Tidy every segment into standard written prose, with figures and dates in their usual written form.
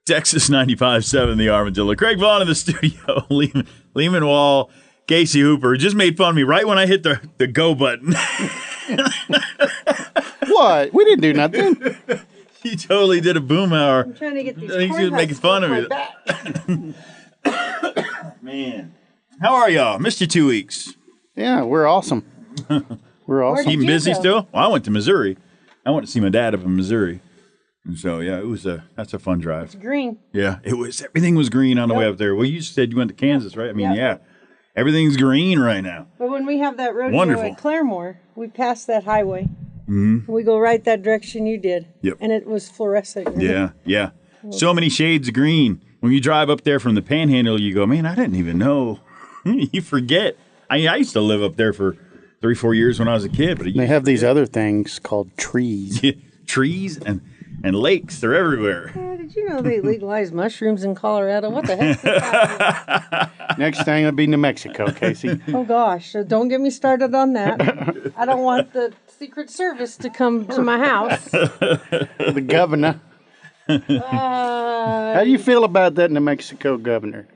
Texas 95.7, the Armadillo. Craig Vaughn in the studio. Lehman Wall, Casey Hooper just made fun of me right when I hit the go button. What? We didn't do nothing. He totally did a boom hour. I'm trying to get these He was making fun of me. Man. How are y'all? Missed you 2 weeks. Yeah, we're awesome. We're awesome. Did Keeping you busy go? still? Well, I went to Missouri. I went to see my dad up in Missouri. And so, yeah, that's a fun drive. It's green. Yeah, everything was green on the way up there. Well, you said you went to Kansas, right? I mean, yeah. Everything's green right now. But when we have that rodeo Wonderful. at Claremore, we pass that highway. Mm-hmm. We go right that direction you did. Yep. And it was fluorescent green. Yeah. So many shades of green. When you drive up there from the Panhandle, you go, man, I didn't even know. You forget. I used to live up there for 3-4 years when I was a kid. But They have these other things called trees. trees and lakes. They're everywhere. Yeah, did you know they legalized mushrooms in Colorado? What the heck is happening? Next thing will be New Mexico, Casey. Oh, gosh. So don't get me started on that. I don't want the Secret Service to come to my house. The governor. How do you feel about that New Mexico governor?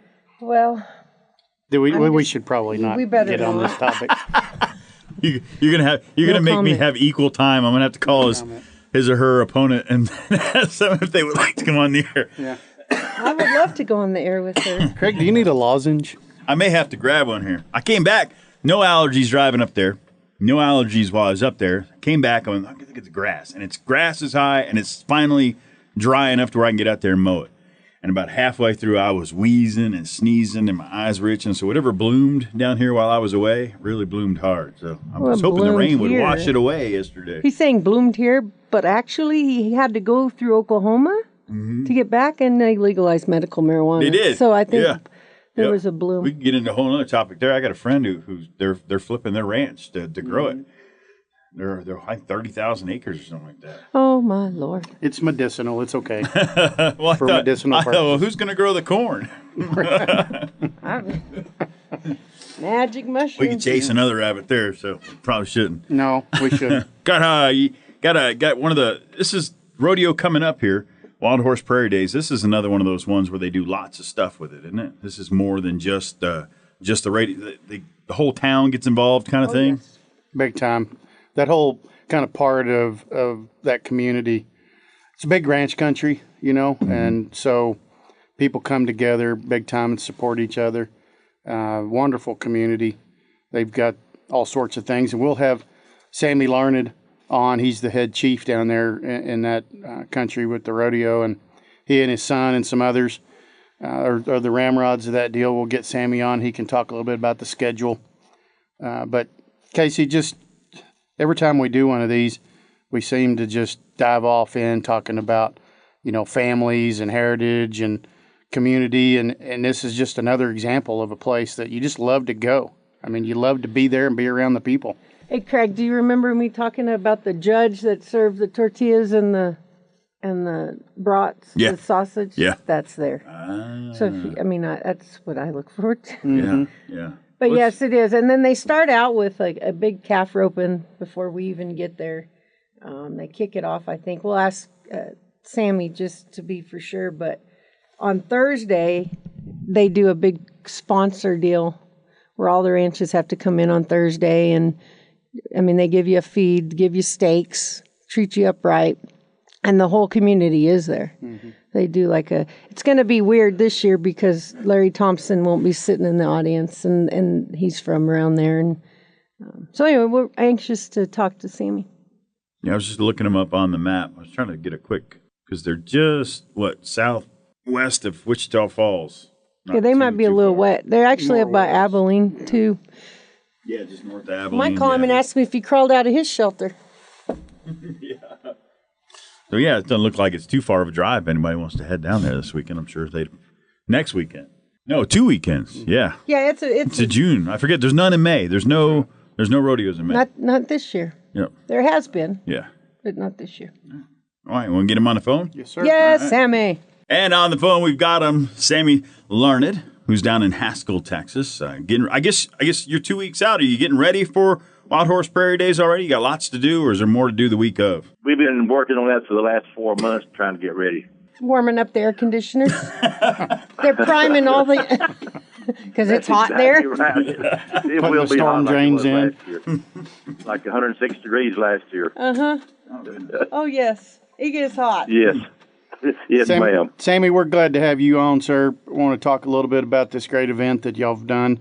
Well, We should probably not we better get on not. this topic. You're gonna make me comment. have equal time. I'm gonna have to call his or her opponent and ask them if they would like to come on the air. Yeah. I would love to go on the air with her. Craig, do you need a lozenge? I may have to grab one here. I came back, no allergies driving up there. No allergies while I was up there. Came back, I think it's grass. And grass is high, and it's finally dry enough to where I can get out there and mow it. And about halfway through, I was wheezing and sneezing, and my eyes were itching. So whatever bloomed down here while I was away really bloomed hard. So I was hoping the rain would wash it away yesterday. He's saying bloomed here, but actually he had to go through Oklahoma to get back, and they legalized medical marijuana. They did. So I think there Yep. was a bloom. We can get into a whole other topic there. I got a friend who's they're flipping their ranch to grow it. They're like 30,000 acres or something like that. Oh, my Lord. It's medicinal. It's okay. Well, For medicinal I thought, well, purposes. who's going to grow the corn? Magic mushroom. We could chase another rabbit there, so probably shouldn't. No, we shouldn't. Got one of the. This is rodeo coming up here. Wild Horse Prairie Days. This is another one of those ones where they do lots of stuff with it, isn't it? This is more than just the radio. The whole town gets involved, kind of thing. Yes. Big time. That whole kind of part of that community. It's a big ranch country, and so people come together big time and support each other. Wonderful community. They've got all sorts of things, and we'll have Sammy Larned on. He's the head chief down there in that country with the rodeo, and he and his son and some others are the ramrods of that deal. We'll get Sammy on. He can talk a little bit about the schedule. But Casey, just every time we do one of these, we seem to just dive off in talking about, families and heritage and community, and this is just another example of a place that you just love to go. I mean, you love to be there and be around the people. Hey, Craig, do you remember me talking about the judge that served the tortillas and the brats, Yeah. the sausage? Yeah. That's there. So, that's what I look forward to. Yeah. But yes, it is. And then they start out with like a big calf roping before we even get there. They kick it off, I think. We'll ask Sammy just to be for sure. But on Thursday, they do a big sponsor deal where all the ranches have to come in on Thursday. And, they give you a feed, give you steaks, treat you up right. And the whole community is there. Mm-hmm. They do it's going to be weird this year because Larry Thompson won't be sitting in the audience, and he's from around there. And so anyway, we're anxious to talk to Sammy. Yeah, I was just looking them up on the map. I was trying to get a quick, because they're just, southwest of Wichita Falls. Yeah, they might be a little wet. They're actually up by Abilene, too. Yeah, just north of Abilene. Might call him and ask me if he crawled out of his shelter. Yeah. So, yeah, it doesn't look like it's too far of a drive if anybody wants to head down there this weekend. I'm sure next weekend. No, 2 weekends. Yeah. Yeah, it's a June. I forget. There's none in May. There's no rodeos in May. Not this year. Yep. There has been. Yeah. But not this year. All right, want to get him on the phone? Yes, sir. Yes, Sammy. And on the phone, we've got Sammy Larned, who's down in Haskell, Texas. I guess you're 2 weeks out. Are you getting ready for Wild Horse Prairie Days already? You got lots to do, or is there more to do the week of? We've been working on that for the last 4 months, trying to get ready. warming up the air conditioners. They're priming all the because it's hot exactly there. Right. It Putting will the be storm hot drains like it was in. last year. Like 106 degrees last year. Oh yes, it gets hot. Yes. Yes, ma'am. Sammy, we're glad to have you on, sir. I want to talk a little bit about this great event that y'all have done.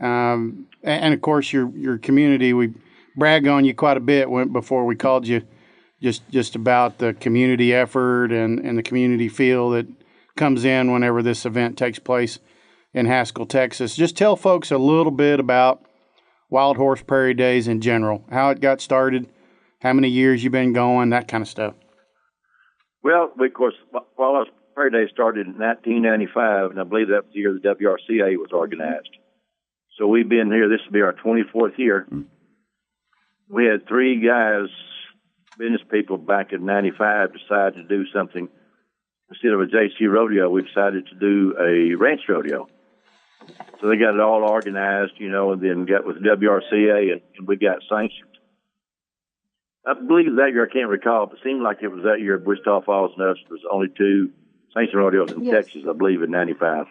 And of course, your community, we brag on you quite a bit before we called you, just about the community effort and the community feel that comes in whenever this event takes place in Haskell, Texas. Just tell folks a little bit about Wild Horse Prairie Days in general, how it got started, how many years you've been going, that kind of stuff. Well, of course, Wild Prairie Day started in 1995, and I believe that was the year the WRCA was organized. So we've been here. This will be our 24th year. We had three guys, business people, back in '95, decide to do something. Instead of a JC rodeo, we decided to do a ranch rodeo. So they got it all organized, and then got with WRCA, and we got sanctioned. I believe that year, I can't recall, but it seemed like it was that year Wichita Falls and us. There was only two sanctioned rodeos in Texas, I believe, in '95.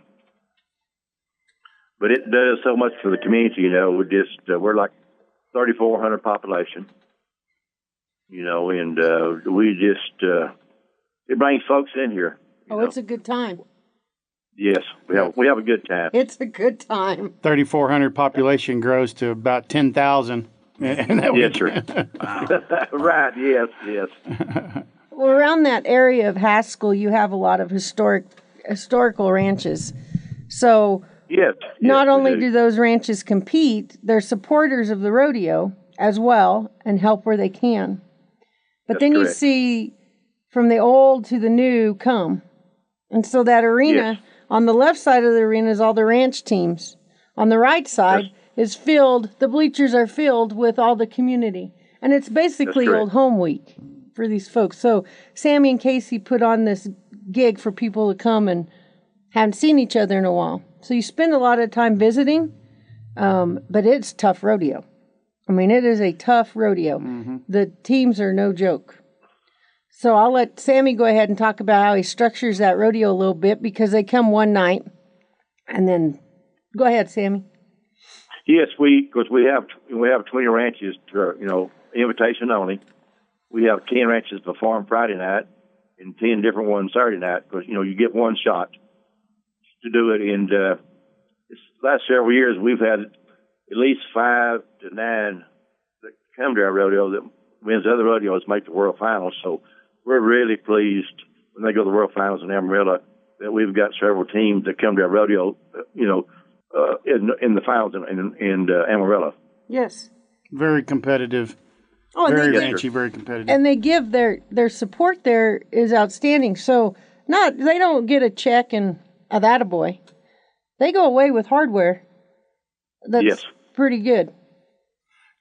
But it does so much for the community, we're like 3,400 population, and we just, it brings folks in here. It's a good time. Yes, we have a good time. It's a good time. 3,400 population grows to about 10,000. Yes, sir. Right, yes. Well, around that area of Haskell, you have a lot of historical ranches. So yes, not only do those ranches compete, they're supporters of the rodeo as well and help where they can. But then you see from the old to the new come. And so that arena, on the left side of the arena is all the ranch teams. On the right side is filled, the bleachers are filled with all the community. And it's basically old home week for these folks. So Sammy and Casey put on this gig for people to come and haven't seen each other in a while. So you spend a lot of time visiting, but it's tough rodeo. I mean, it is a tough rodeo. Mm-hmm. The teams are no joke. So I'll let Sammy go ahead and talk about how he structures that rodeo a little bit because they come one night and then go ahead, Sammy. Yes, because we have 20 ranches, invitation only. We have 10 ranches perform Friday night and 10 different ones Saturday night because, you get one shot to do it. And this last several years, we've had at least 5 to 9 that come to our rodeo that wins other rodeos make the World Finals. So we're really pleased when they go to the World Finals in Amarillo that we've got several teams that come to our rodeo, in the finals in Amarillo. Yes. Very competitive. Oh, very ranchy, very competitive. And they give their support there is outstanding. So they don't get a check and a attaboy. They go away with hardware. That's pretty good.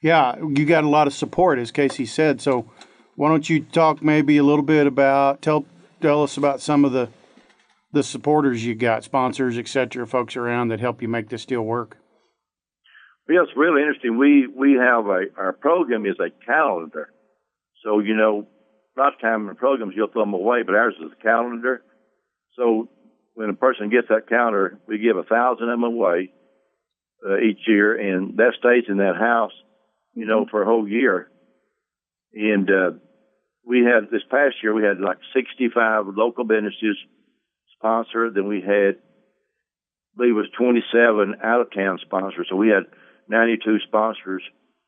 Yeah, you got a lot of support, as Casey said. So why don't you talk maybe a little bit about, tell us about some of the supporters you got, sponsors, et cetera, folks around that help you make this deal work. Yeah, it's really interesting. We have our program is a calendar. So, a lot of time in the programs you'll throw them away, but ours is a calendar. So when a person gets that calendar, we give 1,000 of them away each year, and that stays in that house, for a whole year. And we had this past year, we had like 65 local businesses sponsor. Then we had, I believe it was 27 out-of-town sponsors. So we had 92 sponsors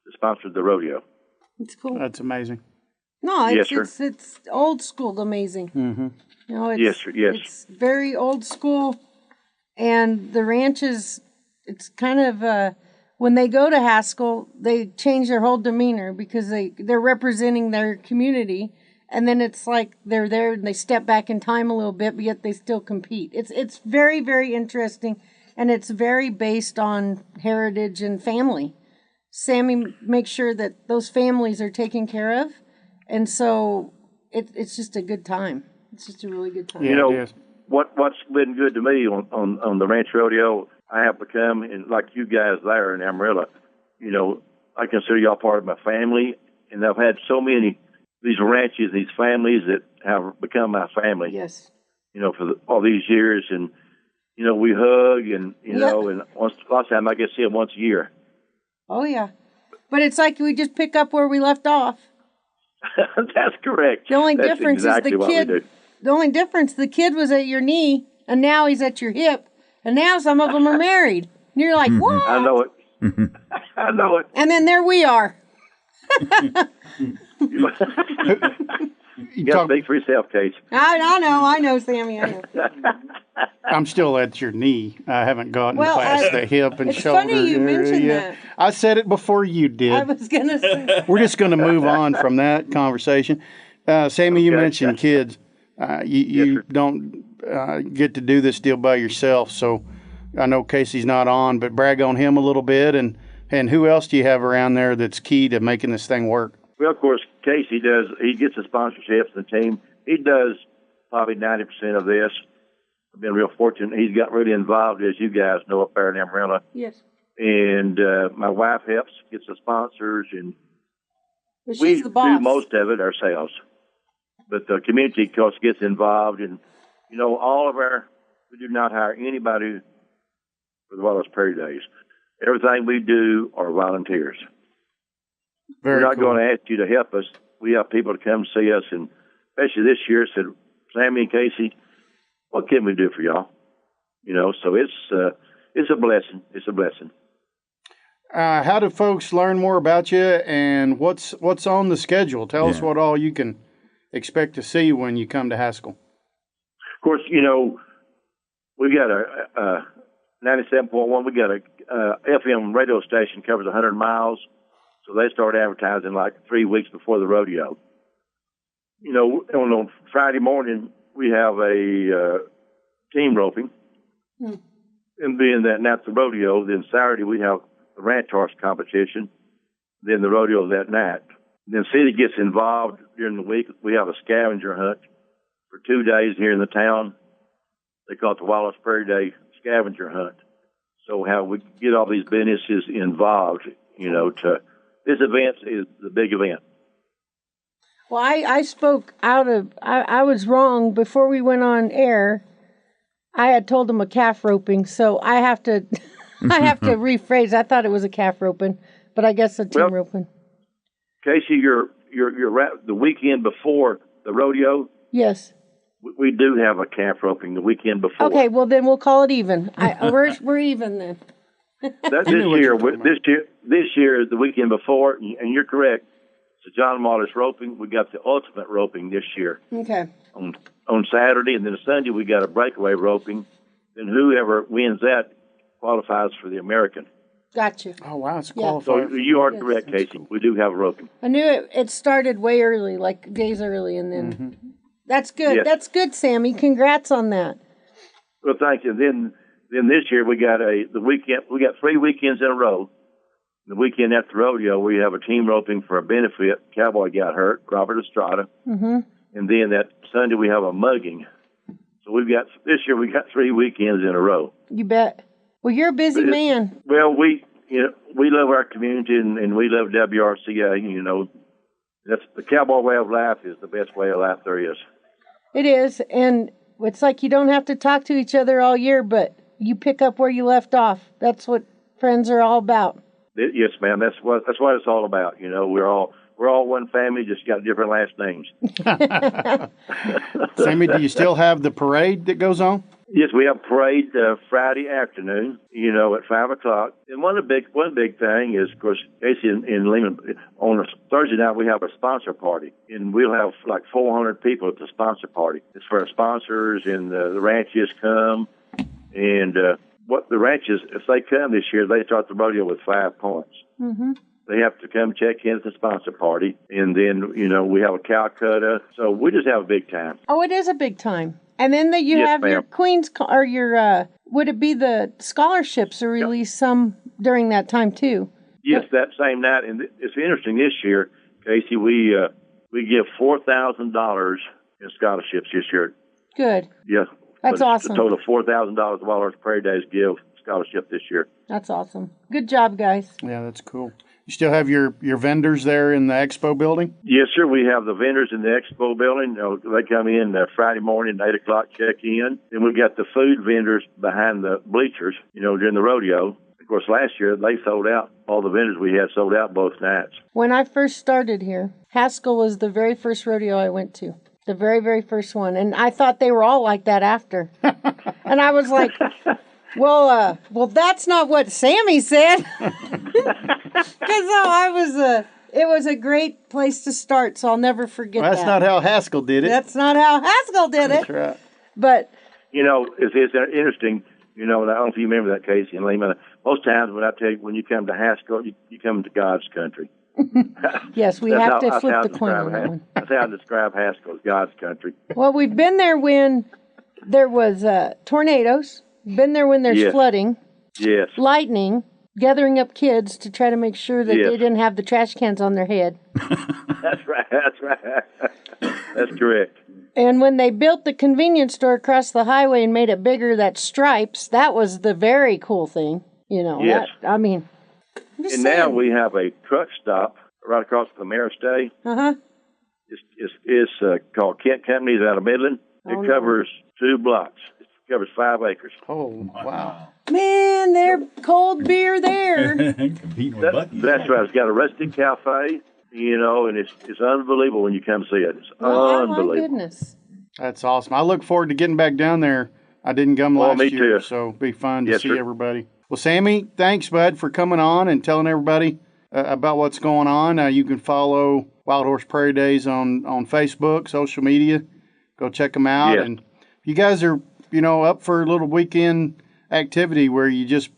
that sponsored the rodeo. It's cool. That's amazing. No, it's old school amazing. Mm-hmm. Yes, sir. Yes. It's very old school. And the ranches, it's kind of, when they go to Haskell, they change their whole demeanor because they're representing their community. And then it's like they're there and they step back in time a little bit, but yet they still compete. It's very, very interesting, and it's very based on heritage and family. Sammy makes sure that those families are taken care of, and so it's just a good time. It's just a really good time. Yeah, what's been good to me on the ranch rodeo, I have become, and like you guys there in Amarillo, I consider y'all part of my family, and I've had so many these ranches, these families that have become my family. Yes. for all these years, and we hug, and and lots of time I get to see him once a year. Oh yeah, but it's like we just pick up where we left off. That's correct. The only That's difference exactly is the what we kid. do. The only difference, the kid was at your knee, and now he's at your hip, and now some of them are married. And you're like, what? I know it. I know it. And then there we are. You got to speak for yourself, Case. I know, Sammy. I know. I'm still at your knee. I haven't gotten Well, past the hip and it's shoulder funny you area mentioned yet. that. I said it before you did. I was gonna say. We're just going to move on from that conversation. Sammy, you mentioned kids. You don't get to do this deal by yourself, so I know Casey's not on, but brag on him a little bit. And who else do you have around there that's key to making this thing work? Well, of course, Casey does. He gets the sponsorships and the team. He does probably 90% of this. I've been real fortunate. He's got really involved, as you guys know, up there in Amarillo. Yes. And my wife helps, gets the sponsors, and But we she's the boss. do most of it ourselves. But the community, of course, gets involved. And, we do not hire anybody for the Wallace Prairie Days. Everything we do are volunteers. Very We're not cool. going to ask you to help us. We have people to come see us, and especially this year said, Sammy and Casey, what can we do for y'all? So it's a blessing. It's a blessing. How do folks learn more about you, and what's on the schedule? Tell us what all you can expect to see when you come to Haskell. Of course, we got a 97.1. We got a FM radio station covers 100 miles. So they start advertising like 3 weeks before the rodeo. On Friday morning, we have a team roping. And being that's the rodeo, then Saturday we have the ranch horse competition, then the rodeo that night. Then city gets involved during the week. We have a scavenger hunt for 2 days here in the town. They call it the Wallace Prairie Day Scavenger Hunt. So how we get all these businesses involved, this event is the big event. Well, I spoke out of, I was wrong before we went on air. I had told him a calf roping, so I have to, rephrase. I thought it was a calf roping, but I guess a team roping. Casey, you're right. The weekend before the rodeo. Yes. We do have a calf roping the weekend before. Okay, well then we'll call it even. We're even then. This year, the weekend before, and you're correct. So John Wallace roping. We got the ultimate roping this year. Okay. On Saturday, and then Sunday we got a breakaway roping. Then whoever wins that qualifies for the American. Gotcha. Oh wow, it's Yeah. qualified. So you are correct, Casey. Cool. We do have a roping. I knew it started way early, like days early, and then that's good. Yes. That's good, Sammy. Congrats on that. Well, thank you. Then this year we got the weekend. We got 3 weekends in a row. The weekend after the rodeo, we have a team roping for a benefit. Cowboy got hurt, Robert Estrada. Mm-hmm. And then that Sunday we have a mugging. So this year we got 3 weekends in a row. You bet. Well, you're a busy man. Well, we love our community and we love WRCA. That's the cowboy way of life is the best way of life there is. It is, and it's like you don't have to talk to each other all year, but you pick up where you left off. That's what friends are all about. Yes, ma'am. That's what it's all about. We're all one family, just got different last names. Sammy, do you still have the parade that goes on? Yes, we have parade Friday afternoon, at 5:00. And one big thing is, of course, Casey in Lehman, on a Thursday night we have a sponsor party, and we'll have like 400 people at the sponsor party. It's for our sponsors, and the ranches come, and what the ranches, if they come this year, they start the rodeo with 5 points. Mm-hmm. They have to come check in at the sponsor party, and then we have a Calcutta. So we just have a big time. Oh, it is a big time. And then you Yes, have ma'am. your Queen's, or your, would it be the scholarships are released some during that time too? Yes, that same night. And it's interesting this year, Casey, we give $4,000 in scholarships this year. Good. Yeah. That's awesome. A total of $4,000 Wallace Prairie Days give scholarship this year. That's awesome. Good job, guys. Yeah, that's cool. You still have your vendors there in the expo building? Yes, sir. We have the vendors in the expo building. They come in Friday morning, 8 o'clock, check in. Then we've got the food vendors behind the bleachers, during the rodeo. Of course, last year they sold out. All the vendors we had sold out both nights. When I first started here, Haskell was the very first rodeo I went to. The very, very first one. And I thought they were all like that after. And I was like, well, that's not what Sammy said. Because it was a great place to start, so I'll never forget that. That's not how Haskell did it. That's not how Haskell did it. That's right. But, it's interesting, and I don't know if you remember that, Casey and Lehman. Most times when I tell you, when you come to Haskell, you come to God's country. Yes, we have to flip the coin on that one. That's how I describe Haskell, as God's country. Well, we've been there when there was tornadoes, been there when there's flooding, yes, lightning, gathering up kids to try to make sure that they didn't have the trash cans on their head. That's right. That's correct. And when they built the convenience store across the highway and made it bigger, that stripes, that was the very cool thing. Yes. And now we have a truck stop right across from the Mayor's Uh-huh. It's called Kent Companies out of Midland. It covers 2 blocks. It covers 5 acres. Oh, wow. Man, they're cold beer there. Competing with Buc-ee's. That's right. It's got a rustic cafe, and it's unbelievable when you come see it. It's unbelievable. My goodness. That's awesome. I look forward to getting back down there. I didn't come last me year, too. so it'll be fun to Yes, see sir. everybody. Well, Sammy, thanks, bud, for coming on and telling everybody about what's going on. You can follow Wild Horse Prairie Days on Facebook, social media. Go check them out. Yes. And if you guys are, up for a little weekend activity where you just,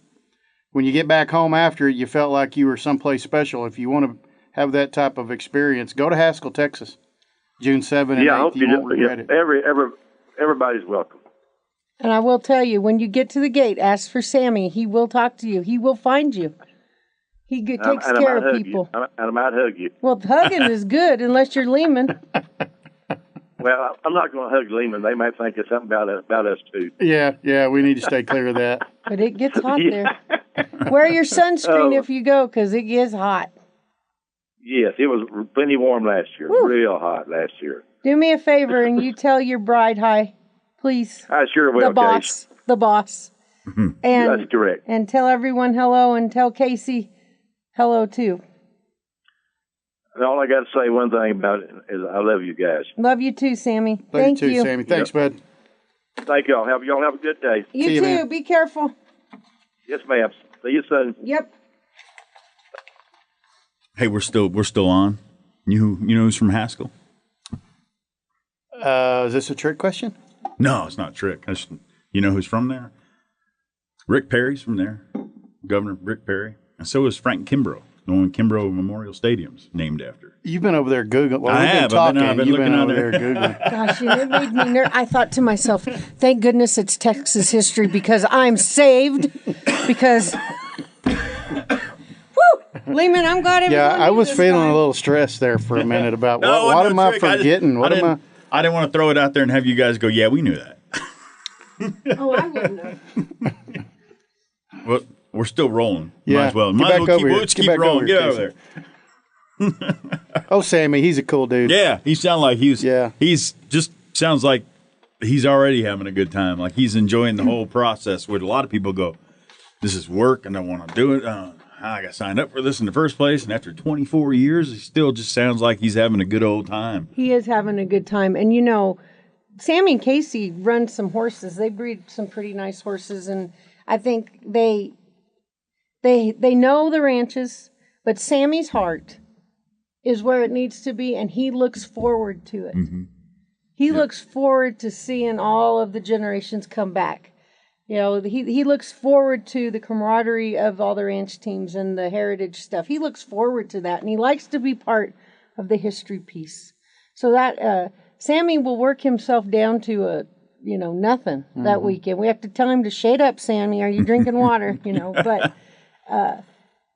when you get back home after it, you felt like you were someplace special. If you want to have that type of experience, go to Haskell, Texas, June 7th and 8th. I hope you won't regret it. Everybody's welcome. And I will tell you, when you get to the gate, ask for Sammy. He will talk to you. He will find you. He takes care of people. I might hug you. Well, hugging is good unless you're Lehman. Well, I'm not going to hug Lehman. They might think it's something about us, too. Yeah, we need to stay clear of that. But it gets hot there. Wear your sunscreen if you go, because it gets hot. Yes, it was plenty warm last year. Woo. Real hot last year. Do me a favor and you tell your bride hi, please. I sure will, The boss. Case. The boss. And, That's correct. And tell everyone hello and tell Casey hello, too. And all I got to say one thing about it is I love you guys. Love you, too, Sammy. Love Thank you too, you. Sammy. Thanks, bud. Thank y'all. Y'all have a good day. You See you, too. man. Be careful. Yes, ma'am. See you soon. Yep. Hey, we're still on. You know who's from Haskell? Is this a trick question? No, it's not a trick. You know who's from there? Rick Perry's from there. Governor Rick Perry. And so is Frank Kimbrough. The one Kimbrough Memorial Stadium's named after. You've been over there Googling. Well, I we've been have. talking. I've been You've looking been on over there. there Googling. Gosh, it made me nervous. I thought to myself, thank goodness it's Texas history because I'm saved. Because, woo! Lehman, I'm glad everyone Yeah, I knew was this feeling guy. a little stressed there for a minute about No, what no am I trick. forgetting? I didn't want to throw it out there and have you guys go, yeah, we knew that. Oh, I wouldn't have. Well, we're still rolling. Yeah. Might as well. Get Might as back well over keep, here. let's Get keep back rolling. over Get here, over there. Oh, Sammy, he's a cool dude. Yeah, he sounds like he's just sounds like he's already having a good time. Like he's enjoying the whole process. Where a lot of people go, this is work and I want to do it. I got signed up for this in the first place. And after 24 years, he still just sounds like he's having a good old time. He is having a good time. And you know, Sammy and Casey run some horses. They breed some pretty nice horses. And I think they know the ranches, but Sammy's heart is where it needs to be. And he looks forward to it. Mm-hmm. He looks forward to seeing all of the generations come back. You know, he looks forward to the camaraderie of all the ranch teams and the heritage stuff. He looks forward to that, and he likes to be part of the history piece. So that Sammy will work himself down to nothing that weekend. We have to tell him to shade up, Sammy. Are you drinking water? But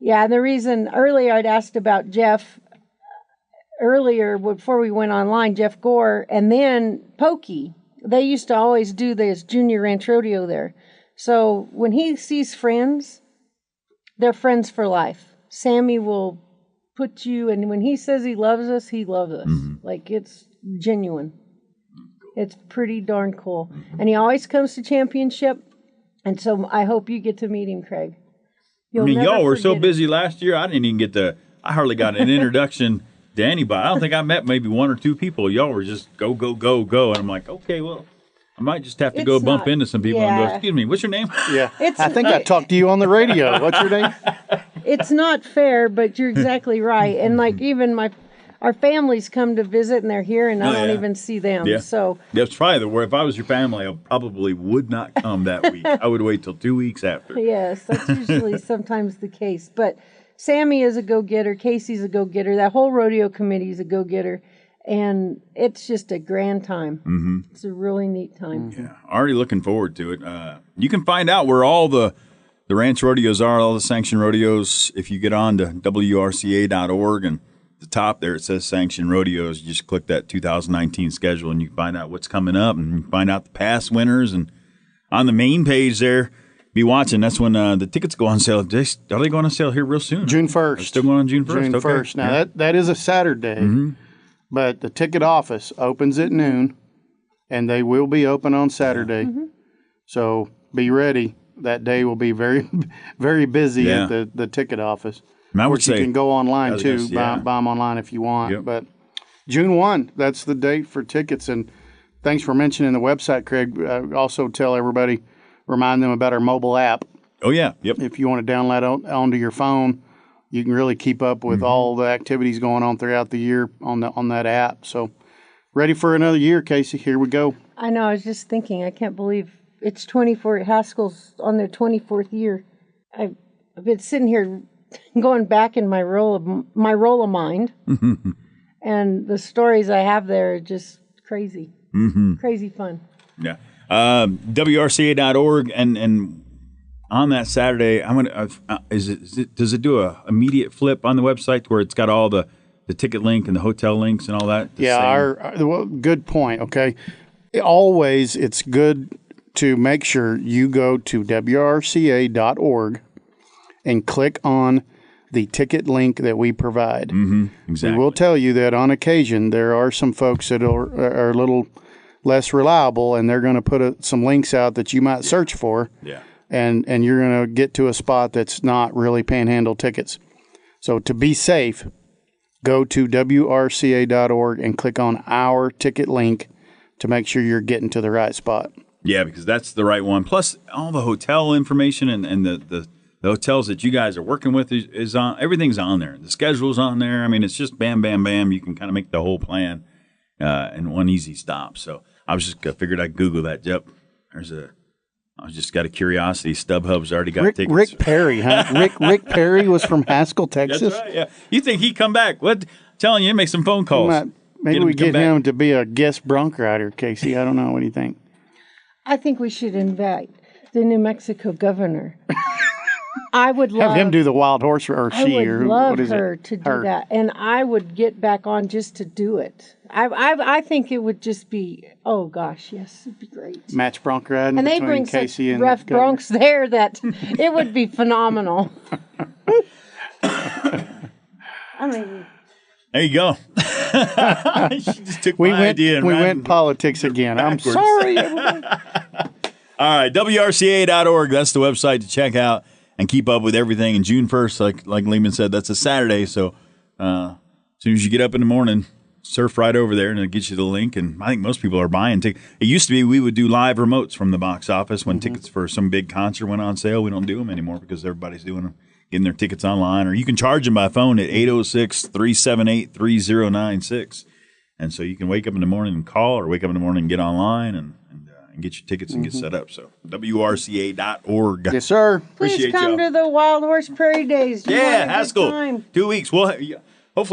yeah. The reason earlier I'd asked about Jeff. Earlier, before we went online, Jeff Gore and then Pokey, they used to always do this junior ranch rodeo there. So when he sees friends, they're friends for life. Sammy will put you, and when he says he loves us, he loves us. Like, it's genuine. It's pretty darn cool. And he always comes to championship, and so I hope you get to meet him, Craig. I mean, y'all were so busy last year, I didn't even I hardly got an introduction to anybody. I don't think I met maybe one or two people. Y'all were just go, go, go, go. And I'm like, okay, well, I might just have to go bump into some people and go, excuse me, what's your name? Yeah. I think I talked to you on the radio. What's your name? It's not fair, but you're exactly right. And like even our families come to visit and they're here and I don't even see them. Yeah. So that's probably the word. If I was your family, I probably would not come that week. I would wait till 2 weeks after. Yes, that's usually sometimes the case. But Sammy is a go-getter. Casey's a go-getter. That whole rodeo committee is a go-getter. And it's just a grand time. It's a really neat time. Yeah, already looking forward to it. You can find out where all the ranch rodeos are, all the sanctioned rodeos, if you get on to WRCA.org, and at the top there it says sanctioned rodeos. You just click that 2019 schedule and you can find out what's coming up and you can find out the past winners. And on the main page there, be watching. That's when the tickets go on sale. Are they going on sale here real soon? June 1st. They're still going on June 1st? June 1st. Now, that is a Saturday, but the ticket office opens at noon, and they will be open on Saturday. So be ready. That day will be very, very busy at the ticket office. And I would say you can go online, too, buy them online if you want. Yep. But June 1, that's the date for tickets. And thanks for mentioning the website, Craig. Also tell everybody, remind them about our mobile app. Oh, yeah. Yep. If you want to download it onto your phone, you can really keep up with all the activities going on throughout the year on that app. So ready for another year, Casey. Here we go. I know. I was just thinking, I can't believe it's 24. Haskell's on their 24th year. I've been sitting here going back in my role of mind, and the stories I have there are just crazy, crazy fun. Yeah. WRCA.org and on that Saturday, I'm gonna. Does it do a immediate flip on the website where it's got all the ticket link and the hotel links and all that? Well, good point. Okay, always it's good to make sure you go to WRCA.org and click on the ticket link that we provide. Exactly. We will tell you that on occasion there are some folks that are a little less reliable, and they're going to put some links out that you might search for. Yeah. And you're going to get to a spot that's not really Panhandle tickets. So to be safe, go to WRCA.org and click on our ticket link to make sure you're getting to the right spot. Yeah, because that's the right one. Plus, all the hotel information and the hotels that you guys are working with is on. Everything's on there. The schedule's on there. I mean, it's just bam, bam, bam. You can kind of make the whole plan in one easy stop. So I figured I'd Google that. Yep, I just got a curiosity. StubHub's already got tickets. Rick Perry, huh? Rick Perry was from Haskell, Texas. That's right. Yeah. You think he'd come back? What? Telling you, make some phone calls. Maybe we get him to be a guest bronc rider, Casey. I don't know. What do you think? I think we should invite the New Mexico governor. I would love have him do the wild horse, or she, I would or love what is her it? to do that, and I would get back on just to do it. I think it would just be, oh gosh, yes, it'd be great. Match bronc riding And they between bring Casey such and rough the governor. broncs there that it would be phenomenal. I mean, there you go. She just took my idea and we ran went politics again. backwards. I'm sorry, everybody. All right, WRCA.org. That's the website to check out and keep up with everything. And June 1st, like Lehman said, that's a Saturday. So as soon as you get up in the morning, surf right over there and it'll get you the link. And I think most people are buying tickets. It used to be we would do live remotes from the box office when tickets for some big concert went on sale. We don't do them anymore because everybody's doing them, getting their tickets online. Or you can charge them by phone at 806-378-3096. And so you can wake up in the morning and call, or wake up in the morning and get online and get your tickets and get set up. So WRCA.org. Yes, sir. please Appreciate come y'all. to the Wild Horse Prairie Days. You Yeah, want a good Haskell. time. 2 weeks.